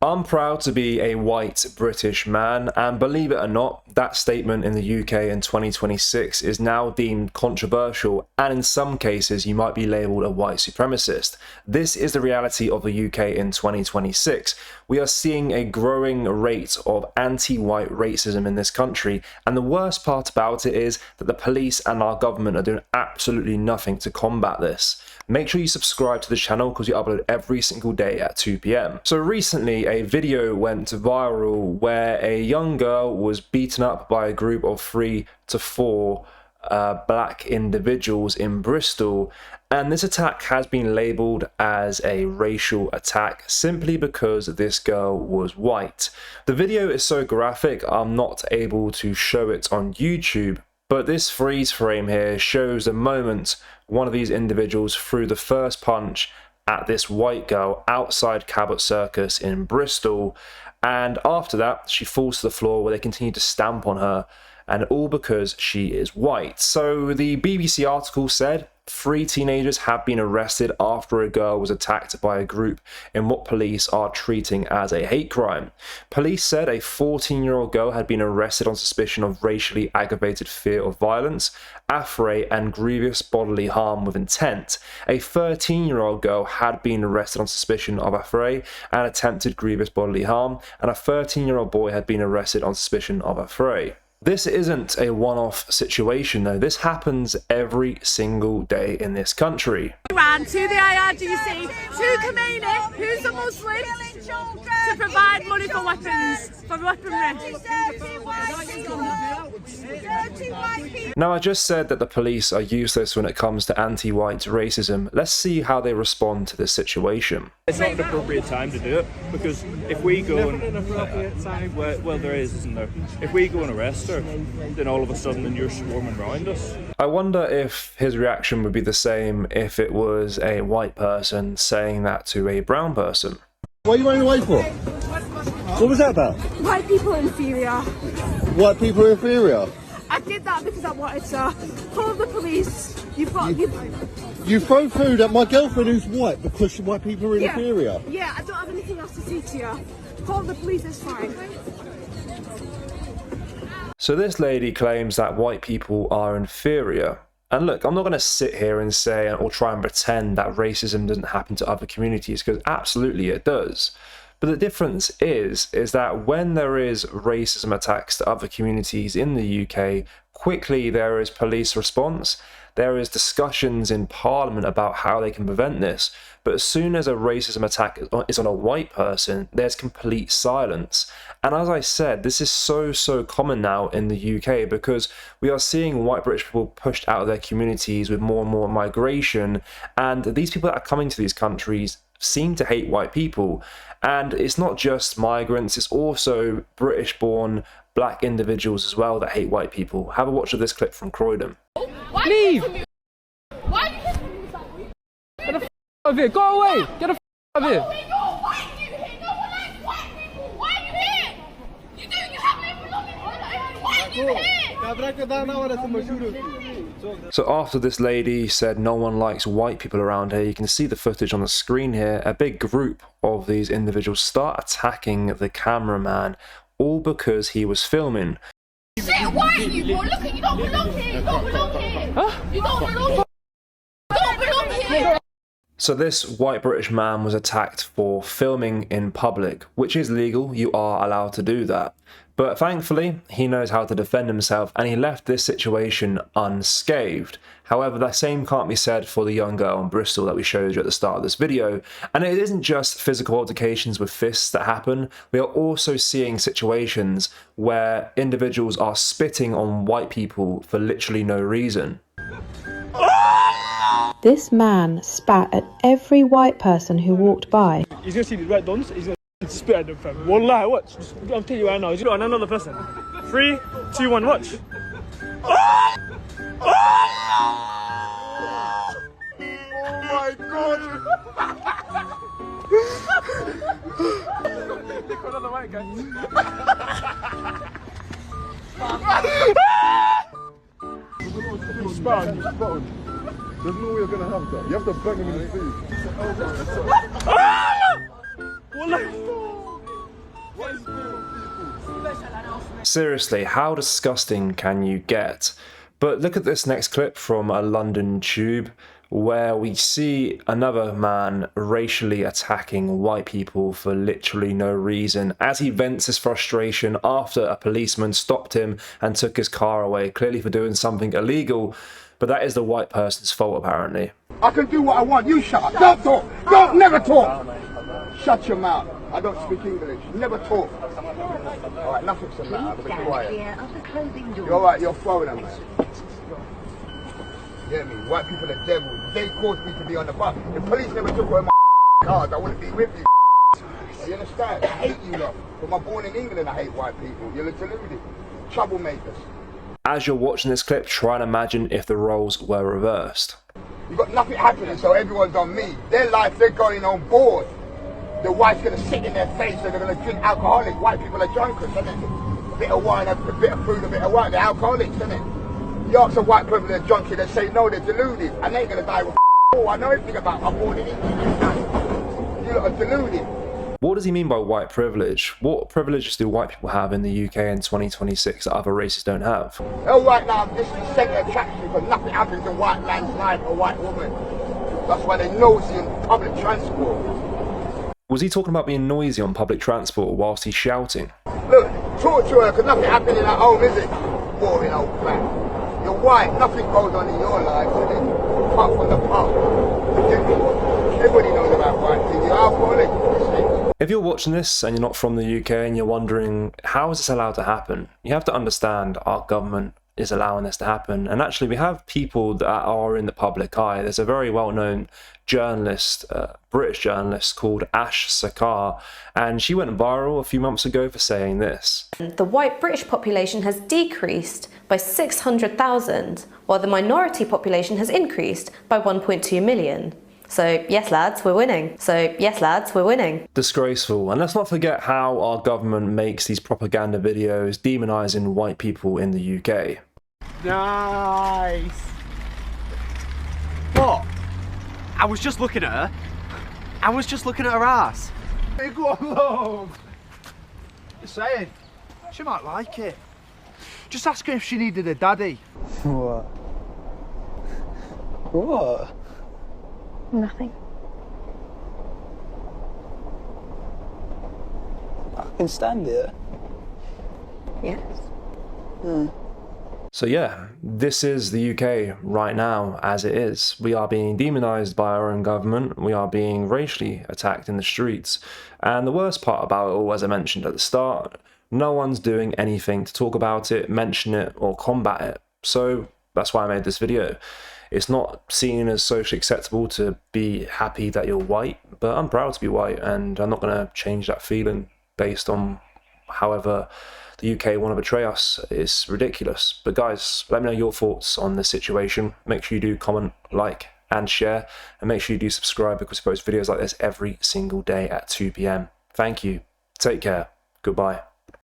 I'm proud to be a white British man, and believe it or not, that statement in the UK in 2026 is now deemed controversial, and in some cases you might be labelled a white supremacist. This is the reality of the UK in 2026. We are seeing a growing rate of anti-white racism in this country, and the worst part about it is that the police and our government are doing absolutely nothing to combat this. Make sure you subscribe to the channel because we upload every single day at 2 PM. So recently a video went viral where a young girl was beaten up by a group of 3 to 4 black individuals in Bristol, and this attack has been labelled as a racial attack simply because this girl was white. The video is so graphic I'm not able to show it on YouTube, but this freeze frame here shows the moment one of these individuals threw the first punch at this white girl outside Cabot Circus in Bristol, and after that she falls to the floor where they continue to stamp on her, and all because she is white. So the BBC article said 3 teenagers have been arrested after a girl was attacked by a group in what police are treating as a hate crime. Police said a 14-year-old girl had been arrested on suspicion of racially aggravated fear of violence, affray and grievous bodily harm with intent. A 13-year-old girl had been arrested on suspicion of affray and attempted grievous bodily harm, and a 13-year-old boy had been arrested on suspicion of affray. This isn't a one-off situation though, this happens every single day in this country. Ran to the IRGC, to Khomeini, who's a Muslim, to provide money for weapons, for weaponry. Now I just said that the police are useless when it comes to anti-white racism. Let's see how they respond to this situation. It's not an appropriate time to do it, because if we go and well there is, isn't there? If we go and arrest her, then all of a sudden you're swarming around us. I wonder if his reaction would be the same if it was a white person saying that to a brown person. What are you running away for? What was that about? White people are inferior. White people are inferior? I did that because I wanted to call the police. You throw food at my girlfriend who's white because white people are inferior? Yeah, I don't have anything else to say to you. Call the police, it's fine. So this lady claims that white people are inferior. And look, I'm not going to sit here and say or try and pretend that racism doesn't happen to other communities, because absolutely it does. But the difference is that when there is racism attacks to other communities in the UK, quickly there is police response, there is discussions in Parliament about how they can prevent this. But as soon as a racism attack is on a white person, there's complete silence. And as I said, this is so common now in the UK because we are seeing white British people pushed out of their communities with more and more migration. And these people that are coming to these countries seem to hate white people. And it's not just migrants, it's also British-born black individuals as well that hate white people. Have a watch of this clip from Croydon. Leave! Why get the f out of here! Go away! Get the f out of here! Why are you here? No one likes white people! Why are you here? You have no belongings! Why are you here? So after this lady said no one likes white people around here, you can see the footage on the screen here. A big group of these individuals start attacking the cameraman, all because he was filming. Why are you? Look at you, don't belong here! You don't belong here! Huh? You don't belong here! You don't belong here! So this white British man was attacked for filming in public, which is legal, you are allowed to do that. But thankfully, he knows how to defend himself and he left this situation unscathed. However, the same can't be said for the young girl in Bristol that we showed you at the start of this video. And it isn't just physical altercations with fists that happen, we are also seeing situations where individuals are spitting on white people for literally no reason. This man spat at every white person who walked by. He's gonna see these red dons, he's gonna spit at them, fam. Wallah, watch. I'll tell you right now, he's gonna another person. 3, 2, 1, watch. Oh my god! Look at the white guy. There's no way you're gonna have that. You have to bang him in the face. Seriously, how disgusting can you get? But look at this next clip from a London tube where we see another man racially attacking white people for literally no reason as he vents his frustration after a policeman stopped him and took his car away, clearly for doing something illegal, but that is the white person's fault apparently. I can do what I want, you shut up. Don't talk, don't never talk. Shut your mouth. I don't speak English, never talk. Alright, nothing's the matter, but be quiet. You're alright, you're throwing them, man. Get me? White people are devils. They caused me to be on the bus. If police never took away my cars, I wouldn't be with you. You understand? I hate you lot. But I'm born in England, I hate white people. You're deluded. Troublemakers. As you're watching this clip, try and imagine if the roles were reversed. You've got nothing happening, so everyone's on me. Their life, they're going on board. The wife's going to sit in their face and they're going to drink alcoholic. White people are drunkards, isn't it? A bit of wine, a bit of food, a bit of wine. They're alcoholics, isn't it? You ask a white people they're junkie, they say no, they're deluded. And they're going to die with I know everything about I'm born in England. You lot are deluded. What does he mean by white privilege? What privileges do white people have in the UK in 2026 that other races don't have? Well, right now, this is the centre of attraction because nothing happens in white man's life or white woman. That's why they're nosy in public transport. Was he talking about being noisy on public transport whilst he's shouting? Look, talk to her because nothing happening at home, is it? Boring old crap. You're white, nothing goes on in your life, is it? Apart from the pub. Everybody knows about white things. You're alcoholic. If you're watching this and you're not from the UK and you're wondering, how is this allowed to happen? You have to understand our government is allowing this to happen. And actually, we have people that are in the public eye. There's a very well-known journalist, British journalist called Ash Sakar, and she went viral a few months ago for saying this. The white British population has decreased by 600,000, while the minority population has increased by 1.2 million. So yes lads, we're winning. Disgraceful. And let's not forget how our government makes these propaganda videos demonising white people in the UK. Nice. What? I was just looking at her. I was just looking at her ass. Hey, go on, love. Just saying, she might like it. Just ask her if she needed a daddy. What? What? Nothing. I can stand it. Yes. So yeah, this is the UK right now as it is. We are being demonised by our own government. We are being racially attacked in the streets. And the worst part about it all, as I mentioned at the start, no one's doing anything to talk about it, mention it, or combat it. So that's why I made this video. It's not seen as socially acceptable to be happy that you're white, but I'm proud to be white, and I'm not going to change that feeling based on however the UK want to betray us. It's ridiculous. But guys, let me know your thoughts on this situation. Make sure you do comment, like, and share, and make sure you do subscribe because we post videos like this every single day at 2 PM. Thank you. Take care. Goodbye.